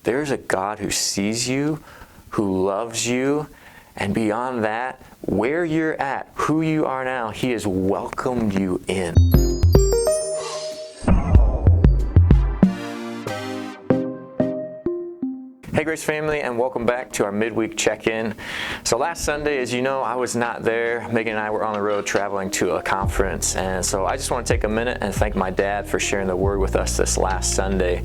there's a God who sees you, who loves you, and beyond that, where you're at, who you are now, He has welcomed you in. Hey Grace family, and welcome back to our midweek check-in. So last Sunday, as you know, I was not there. Megan and I were on the road traveling to a conference, and so I just want to take a minute and thank my dad for sharing the word with us this last Sunday.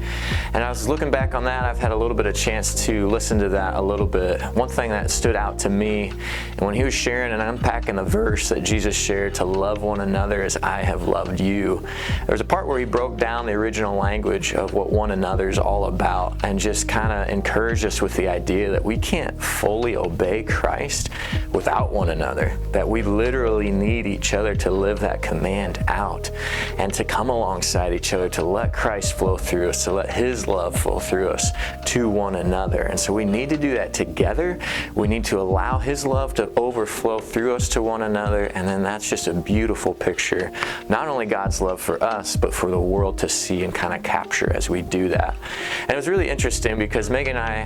And I was looking back on that, I've had a little bit of chance to listen to that a little bit. One thing that stood out to me, and when he was sharing and unpacking the verse that Jesus shared to love one another as I have loved you, there was a part where he broke down the original language of what one another is all about and just kind of encouraged us with the idea that we can't fully obey Christ without one another, that we literally need each other to live that command out and to come alongside each other, to let Christ flow through us, to let His love flow through us to one another. And so we need to do that together. We need to allow His love to overflow through us to one another, and then that's just a beautiful picture, not only God's love for us, but for the world to see and kind of capture as we do that. And it was really interesting because Megan and I,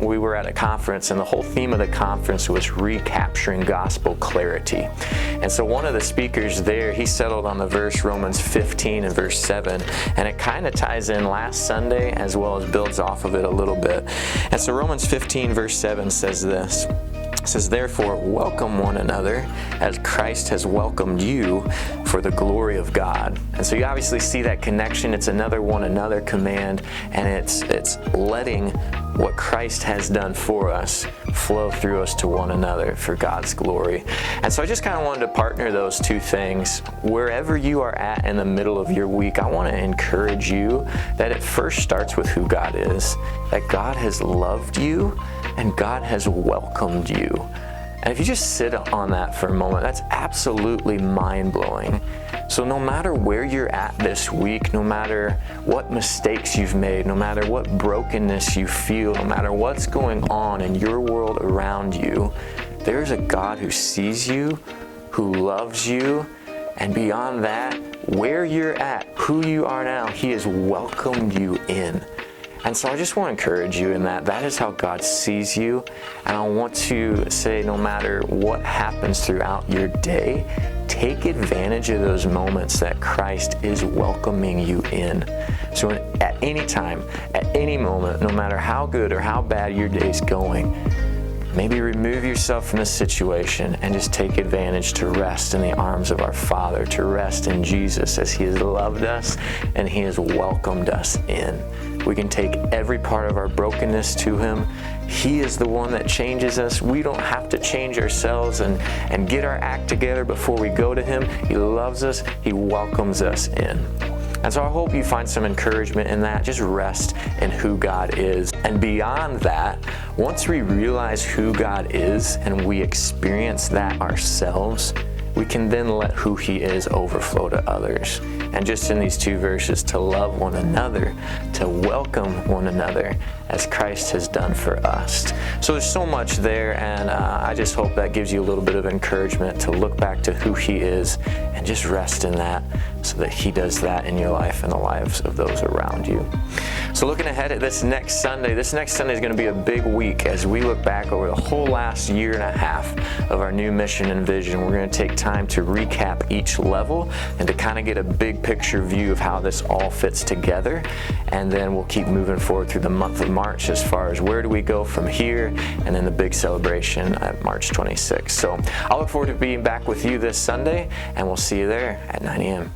we were at a conference, and the whole theme of the conference was recapturing gospel clarity. And so one of the speakers there, he settled on the verse Romans 15 and verse 7, and it kind of ties in last Sunday as well as builds off of it a little bit. And so Romans 15 verse 7 says this. It says, "Therefore, welcome one another as Christ has welcomed you for the glory of God." And so you obviously see that connection. It's another one another command, and it's letting what Christ has done for us flow through us to one another for God's glory. And so I just kind of wanted to partner those two things. Wherever you are at in the middle of your week, I want to encourage you that it first starts with who God is, that God has loved you and God has welcomed you. And if you just sit on that for a moment, that's absolutely mind-blowing. So no matter where you're at this week, no matter what mistakes you've made, no matter what brokenness you feel, no matter what's going on in your world around you, there's a God who sees you, who loves you, and beyond that, where you're at, who you are now, He has welcomed you in. And so I just want to encourage you in that. That is how God sees you. And I want to say, no matter what happens throughout your day, take advantage of those moments that Christ is welcoming you in. So at any time, at any moment, no matter how good or how bad your day's going, maybe remove yourself from the situation and just take advantage to rest in the arms of our Father, to rest in Jesus as He has loved us and He has welcomed us in. We can take every part of our brokenness to Him. He is the one that changes us. We don't have to change ourselves and get our act together before we go to Him. He loves us. He welcomes us in. And so I hope you find some encouragement in that. Just rest in who God is. And beyond that, once we realize who God is and we experience that ourselves, we can then let who He is overflow to others. And just in these two verses, to love one another, to welcome one another as Christ has done for us. So there's so much there, and I just hope that gives you a little bit of encouragement to look back to who He is and just rest in that so that He does that in your life and the lives of those around you. So looking ahead at this next Sunday is going to be a big week as we look back over the whole last year and a half of our new mission and vision. We're going to take time to recap each level and to kind of get a big picture view of how this all fits together. And then we'll keep moving forward through the month of March as far as where do we go from here, and then the big celebration at March 26th. So I'll look forward to being back with you this Sunday, and we'll see you there at 9 a.m.